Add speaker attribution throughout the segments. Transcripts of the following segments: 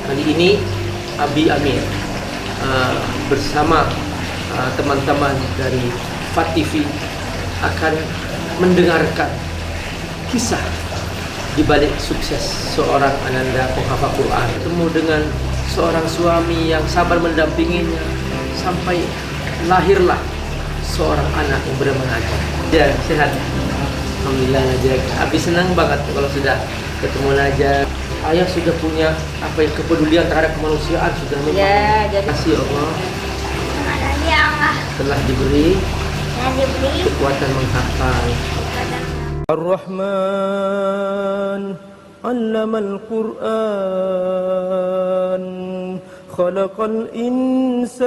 Speaker 1: Kali ini Abi Amir bersama teman-teman dari FAT TV akan mendengarkan kisah di balik sukses seorang ananda penghafal Quran. Ketemu dengan seorang suami yang sabar mendampinginya sampai lahirlah seorang anak yang bernama Najah. Ya, sehat. Alhamdulillah Najah. Abi senang banget kalau sudah ketemu Najah. Ayah sudah punya kepedulian terhadap kemanusiaan, sudah memahami.
Speaker 2: Ya, jadi
Speaker 1: kasih Allah telah diberi kekuatan menghafal. Ar-Rahman 'allamal Qur'an khalaqal insan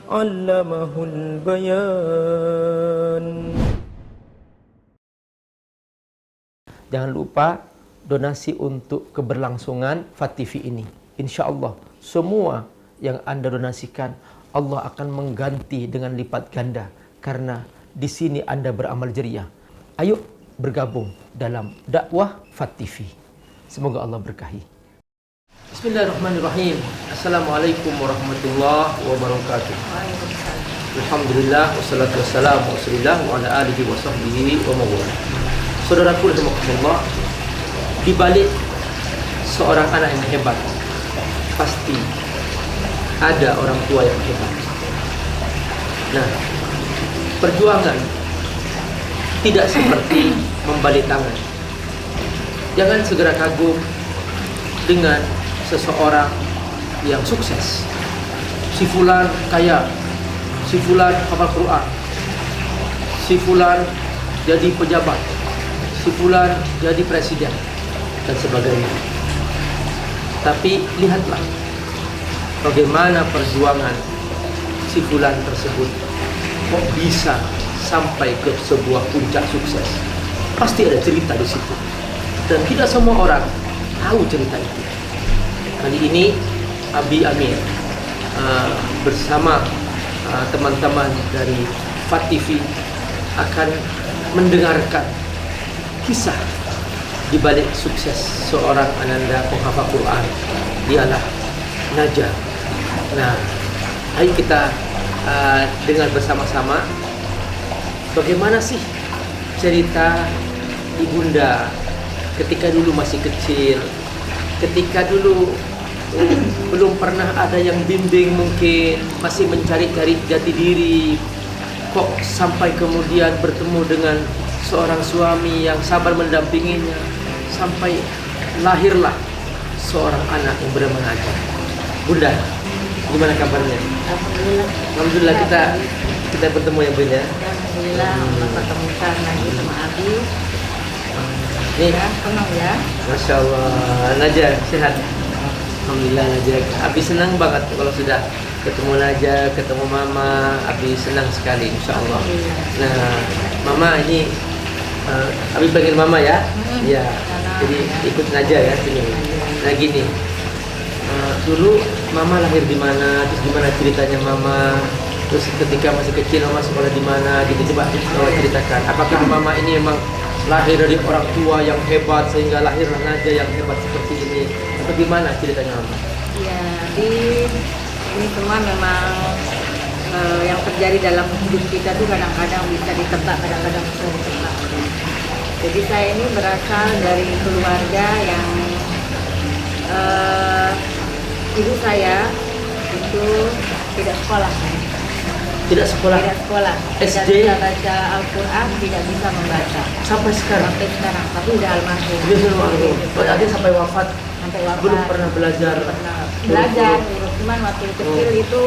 Speaker 1: 'allamahul bayan. Jangan lupa donasi untuk keberlangsungan FAT TV ini. Insya Allah semua yang Anda donasikan Allah akan mengganti dengan lipat ganda, karena di sini Anda beramal jariah. Ayo bergabung dalam dakwah FAT TV. Semoga Allah berkahi. Bismillahirrahmanirrahim. Assalamualaikum warahmatullahi wabarakatuh. Alhamdulillah wassalatu wassalamu Rasulillah wa ala alihi wa sahbihi wa mawala. Saudaraku rahimakumullah, di balik seorang anak yang hebat pasti ada orang tua yang hebat. Nah, perjuangan tidak seperti membalik tangan. Jangan segera kagum dengan seseorang yang sukses. Si fulan kaya, si fulan hafal Quran, si fulan jadi pejabat, si fulan jadi presiden dan sebagainya. Tapi lihatlah bagaimana perjuangan si fulan tersebut kok bisa sampai ke sebuah puncak sukses. Pasti ada cerita di situ, dan tidak semua orang tahu cerita itu. Kali ini Abi Amir bersama teman-teman dari FAT TV akan mendengarkan kisah di balik sukses seorang ananda penghafal Quran, dialah Najah. Nah, ayo kita dengar bersama-sama bagaimana sih cerita ibunda ketika dulu masih kecil, ketika dulu belum pernah ada yang bimbing, mungkin masih mencari-cari jati diri, kok sampai kemudian bertemu dengan seorang suami yang sabar mendampinginya sampai lahirlah seorang anak yang bernama Najah. Bunda, gimana kabarnya?
Speaker 2: Alhamdulillah.
Speaker 1: Alhamdulillah kita bertemu ya Bunda.
Speaker 2: Alhamdulillah bertemukan lagi sama Abi.
Speaker 1: Nih,
Speaker 2: Ya, senang ya.
Speaker 1: Masya Allah, Najah sehat. Alhamdulillah Najah. Abi senang banget kalau sudah ketemu Najah, ketemu Mama. Abi senang sekali, Insya Allah. Nah, Mama ini Abi panggil Mama ya. Ya. Jadi ikut Najah ya sini. Nah gini, dulu Mama lahir di mana? Terus gimana ceritanya Mama? Terus ketika masih kecil Mama sekolah di mana? Gitu, coba ceritakan. Apakah Mama ini memang lahir dari orang tua yang hebat sehingga lahirlah Najah yang hebat seperti ini? Atau gimana ceritanya Mama?
Speaker 2: Ya, ini semua memang yang terjadi dalam hidup kita tuh kadang-kadang bisa ditebak, kadang-kadang bisa ditebak. Jadi saya ini berasal dari keluarga yang ibu saya itu tidak sekolah.
Speaker 1: Tidak sekolah?
Speaker 2: Tidak sekolah. Tidak
Speaker 1: SD?
Speaker 2: bisa baca Al-Quran, tidak bisa membaca.
Speaker 1: Sampai sekarang?
Speaker 2: Sampai sekarang, tapi udah almarhum.
Speaker 1: Dia sudah almarhum. Berarti sampai wafat?
Speaker 2: Sampai wafat.
Speaker 1: Belum pernah belajar?
Speaker 2: Pernah belajar, cuman waktu kecil itu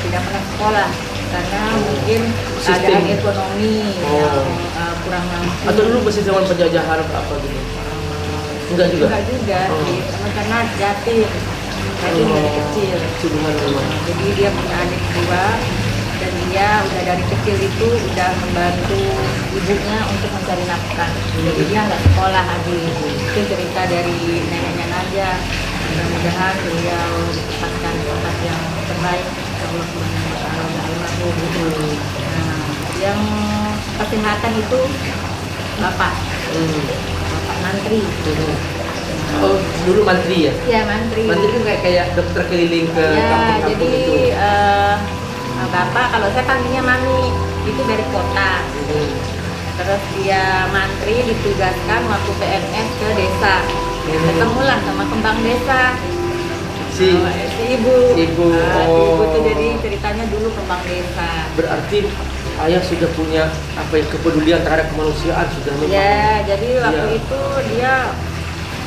Speaker 2: tidak pernah sekolah. Karena mungkin keadaan ekonomi yang kurang mampu.
Speaker 1: Atau dulu masih zaman penjajahan atau apa gitu? Enggak juga?
Speaker 2: Enggak juga, karena yatim dari kecil. Jadi dia punya adik dua, dan dia udah dari kecil itu udah membantu ibunya untuk mencari nafkah. Jadi dia nggak sekolah adik. Itu cerita dari neneknya Najah. Mudah-mudahan beliau mendapatkan tempat yang terbaik. Allah Subhanahu wa Ta'ala almarhum. Nah, yang kesehatan itu bapak mantri.
Speaker 1: Oh, dulu mantri ya?
Speaker 2: Iya, mantri.
Speaker 1: Mantri itu kayak dokter keliling ke
Speaker 2: Ya,
Speaker 1: kampung-kampung
Speaker 2: jadi
Speaker 1: itu.
Speaker 2: bapak, kalau saya panggilnya mami, itu dari kota.
Speaker 1: Hmm.
Speaker 2: Terus dia mantri ditugaskan waktu PNS ke desa. Ketemulah sama kembang desa.
Speaker 1: Si
Speaker 2: Ibu.
Speaker 1: Ibu,
Speaker 2: Nah, si Ibu tuh
Speaker 1: oh.
Speaker 2: jadi ceritanya dulu kembang desa.
Speaker 1: Berarti ayah sudah punya apa ya, kepedulian terhadap kemanusiaan sudah memang.
Speaker 2: Ya, jadi waktu
Speaker 1: Iya.
Speaker 2: itu dia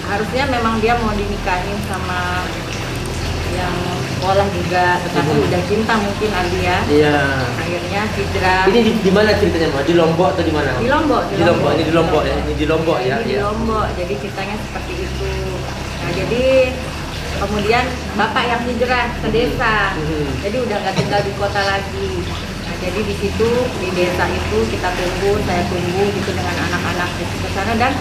Speaker 2: harusnya memang dia mau dinikahin sama yang sekolah juga, tetapi udah cinta mungkin Abi ya.
Speaker 1: Iya.
Speaker 2: Akhirnya hijrah.
Speaker 1: Ini di mana ceritanya, Ma? Di Lombok atau di mana?
Speaker 2: Di Lombok,
Speaker 1: Di Lombok. Ini di Lombok ya. Ini di Lombok ya.
Speaker 2: Ini di
Speaker 1: Iya.
Speaker 2: Lombok, jadi ceritanya seperti itu. Nah, jadi kemudian bapak yang hijrah ke desa, jadi udah nggak tinggal di kota lagi. Nah, jadi di situ di desa itu kita tunggu, saya tunggu gitu dengan anak-anak di sana. Dan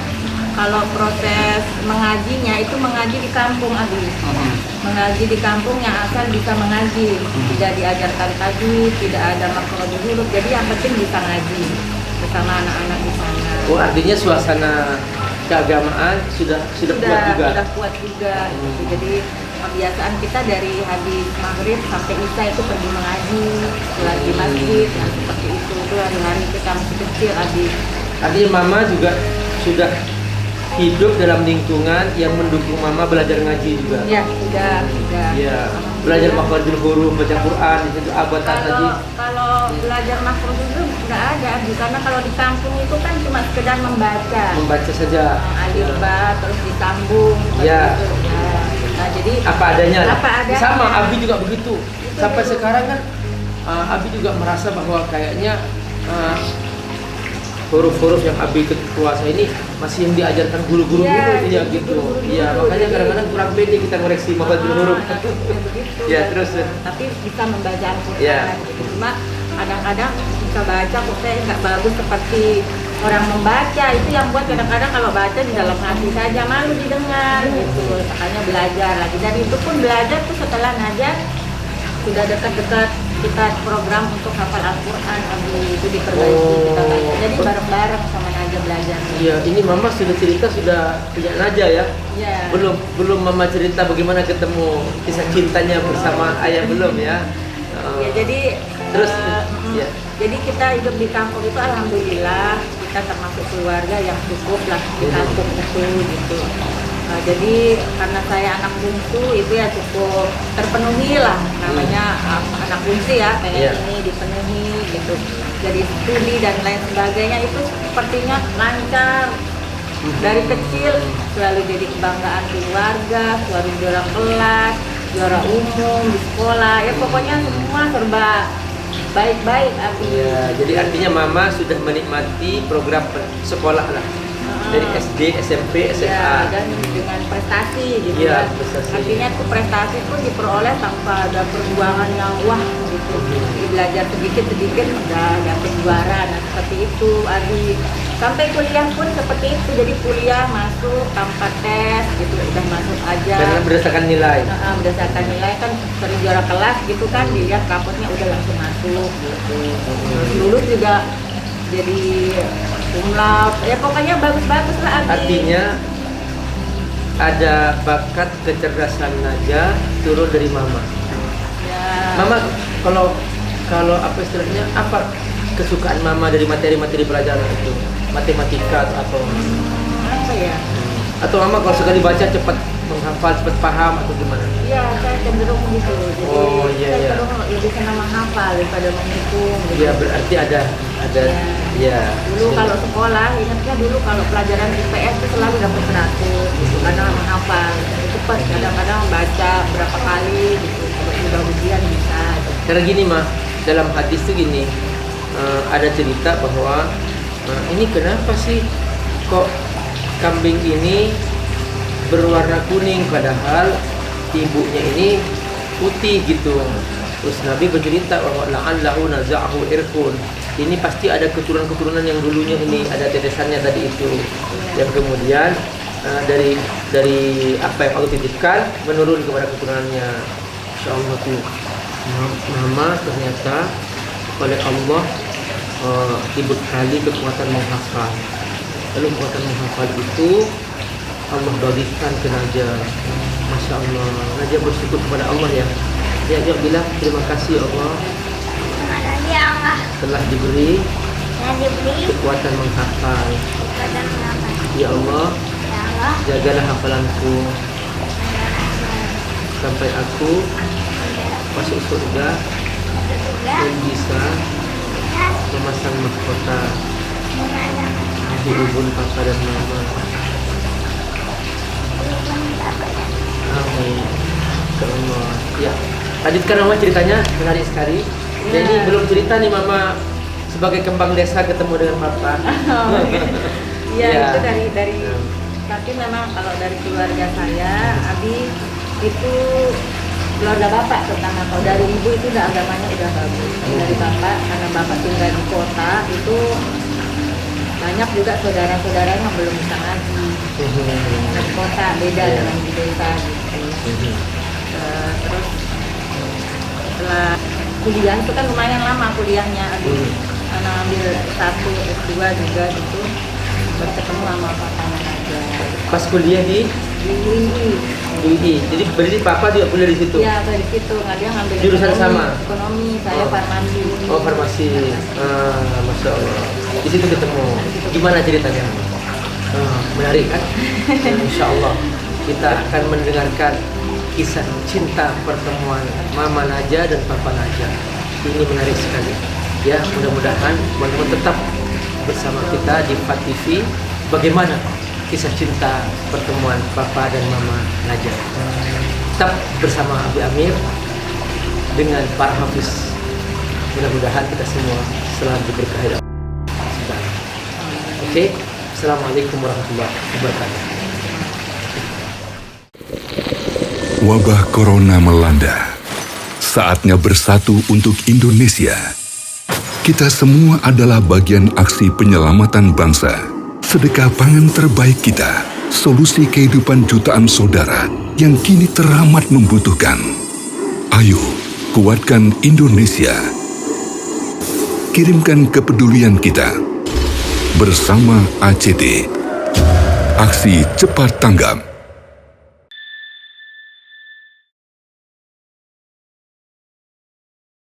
Speaker 2: kalau proses mengajinya itu mengaji di kampung, Abi. Mengaji di kampung yang asal bisa mengaji, tidak diajarkan tajwid, tidak ada makhrajul huruf. Jadi yang penting bisa ngaji bersama anak-anak di sana.
Speaker 1: Oh, artinya suasana keagamaan sudah kuat juga.
Speaker 2: Sudah kuat juga. Gitu. Jadi kebiasaan kita dari habis maghrib sampai isya itu pergi mengaji, sholat di masjid, nah seperti itu hari-hari kita masih kecil, Abi.
Speaker 1: Artinya Mama juga sudah hidup dalam lingkungan yang mendukung Mama belajar ngaji juga.
Speaker 2: Ya, sudah.
Speaker 1: Iya. Belajar makhrajul huruf, baca Quran, itu abad tadi.
Speaker 2: Kalau belajar makhraj itu nggak ada, Abi, karena kalau di kampung itu kan cuma sekedar membaca.
Speaker 1: Membaca saja.
Speaker 2: Alif ba terus disambung.
Speaker 1: Ya.
Speaker 2: Gitu. Nah, jadi
Speaker 1: Apa adanya.
Speaker 2: Apa adanya.
Speaker 1: Sama Abi juga begitu. Sampai sekarang kan Abi juga merasa bahwa kayaknya huruf-huruf yang Abi kuasa ini masih yang diajarkan guru-guru
Speaker 2: Ya,
Speaker 1: dulu, ya gitu.
Speaker 2: guru-guru
Speaker 1: Iya,
Speaker 2: dulu.
Speaker 1: makanya kadang-kadang kurang pede kita ngoreksi makhrajul huruf.
Speaker 2: Begitu.
Speaker 1: Ya, terus.
Speaker 2: Tapi bisa membaca Al-Quran.
Speaker 1: Ya.
Speaker 2: Gitu. Cuma kadang-kadang bisa baca kok saya nggak bagus seperti orang membaca. Itu yang buat kadang-kadang kalau baca di dalam hati saja malu didengar gitu. Makanya belajar lagi. Dan itu pun belajar tuh setelah ngajar sudah dekat-dekat kita program untuk hafal Al-Quran, itu diperbaiki kita baca. Jadi bareng-bareng sama Naja belajar.
Speaker 1: Iya, ini Mama sudah cerita sudah punya Naja ya.
Speaker 2: Iya.
Speaker 1: Belum Mama cerita bagaimana ketemu kisah cintanya bersama ayah belum ya.
Speaker 2: Ya, jadi
Speaker 1: terus ya.
Speaker 2: jadi kita hidup di kampung itu alhamdulillah kita termasuk keluarga yang cukup lah di kampung itu gitu. Jadi karena saya anak bungsu itu ya cukup terpenuhi lah, namanya anak bungsu ya, pengen ini dipenuhi gitu. Jadi studi dan lain sebagainya itu sepertinya lancar. Dari kecil selalu jadi kebanggaan keluarga, selalu juara kelas, juara umum di sekolah, ya pokoknya semua serba baik-baik, Abi.
Speaker 1: Ya, jadi artinya Mama sudah menikmati program sekolah lah. Dari SD, SMP, SMA.
Speaker 2: Ya, dan dengan prestasi gitu
Speaker 1: ya.
Speaker 2: Prestasi. Artinya tuh prestasi pun diperoleh tanpa ada perjuangan yang wah gitu. Jadi belajar sedikit-sedikit udah dapet juara, nah seperti itu, Adi. Sampai kuliah pun seperti itu, jadi kuliah masuk tanpa tes gitu, udah masuk aja.
Speaker 1: Karena berdasarkan nilai.
Speaker 2: Berdasarkan nilai kan sering juara kelas gitu kan, dilihat rapotnya udah langsung masuk gitu. Lulus juga jadi umlaut, ya pokoknya bagus-bagus lah, Abi.
Speaker 1: Artinya ada bakat kecerdasan Naja turun dari Mama.
Speaker 2: Ya.
Speaker 1: Mama kalau apa istilahnya, apa kesukaan Mama dari materi-materi pelajaran itu? Matematika atau
Speaker 2: Apa ya?
Speaker 1: atau Mama kalau sekali baca cepat menghafal, cepat paham atau gimana?
Speaker 2: Iya, saya cenderung gitu. Jadi
Speaker 1: Oh, iya,
Speaker 2: saya
Speaker 1: iya.
Speaker 2: cenderung lebih senang menghafal daripada menghitung. Gitu.
Speaker 1: Ya berarti ada ya.
Speaker 2: Dulu kalau sekolah, ingatnya dulu kalau pelajaran IPS itu selalu dapat 100 gitu, karena menghafal cepat. Kadang-kadang baca berapa kali gitu, kalau sudah ujian bisa. Gitu.
Speaker 1: Karena gini mah, dalam hadis tuh gini, ada cerita bahwa ini kenapa sih kok kambing ini berwarna kuning padahal ibunya ini putih gitu. Terus Nabi bercerita bahwa la'allahu naza'ahu irkun. Ini pasti ada keturunan-keturunan yang dulunya ini ada tetesannya tadi itu. Yang kemudian dari apa yang Allah titipkan menurun kepada keturunannya. Insyaallah tuh Mama ternyata oleh Allah dibekali kekuatan menghafal. Lalu kekuatan menghafal itu Allah bagikan ke Najah. Masya Allah, Najah bersyukur kepada Allah ya. Dia juga bilang terima kasih Allah telah diberi kekuatan menghafal. Ya Allah, jagalah hafalanku sampai aku masuk surga dan bisa memasang mahkota di ubun papa dan mama. Amin. Ke Allah. Ya, lanjutkan Mama ceritanya, menarik sekali. Jadi belum cerita nih Mama sebagai kembang desa ketemu dengan papa.
Speaker 2: Iya,
Speaker 1: Ya.
Speaker 2: itu dari tapi memang kalau dari keluarga saya, Abi itu keluarga bapak terutama. Kalau dari ibu itu udah agamanya udah bagus. Tapi dari bapak, karena bapak tinggal di kota itu banyak juga saudara-saudara yang belum bisa ngaji. Di kota beda
Speaker 1: Iya.
Speaker 2: dengan di desa gitu. Terus setelah kuliah itu kan lumayan lama kuliahnya, Abi karena ambil S1, S2 juga gitu. Bertemu sama papanya aja.
Speaker 1: Pas kuliah di
Speaker 2: Di
Speaker 1: UI. Jadi berarti papa juga kuliah di situ.
Speaker 2: Iya, dari situ. Nggak, dia ngambil
Speaker 1: Jurusan
Speaker 2: ekonomi.
Speaker 1: sama?
Speaker 2: Ekonomi, saya
Speaker 1: Oh.
Speaker 2: farmasi.
Speaker 1: Oh, farmasi. Masya Allah. Di situ ketemu. Gimana ceritanya? Menarik kan? Insya Allah kita akan mendengarkan kisah cinta pertemuan Mama Najah dan Papa Najah. Ini menarik sekali. Ya, mudah-mudahan teman-teman tetap bersama kita di FAT TV. Bagaimana kisah cinta pertemuan Papa dan Mama Najah? Tetap bersama Abi Amir dengan para hafiz. Mudah-mudahan kita semua selalu diberkahi oleh Allah. Oke, Assalamualaikum warahmatullahi wabarakatuh.
Speaker 3: Wabah corona melanda. Saatnya bersatu untuk Indonesia. Kita semua adalah bagian aksi penyelamatan bangsa. Sedekah pangan terbaik kita, solusi kehidupan jutaan saudara yang kini teramat membutuhkan. Ayo, kuatkan Indonesia. Kirimkan kepedulian kita. Bersama ACT. Aksi cepat tanggap.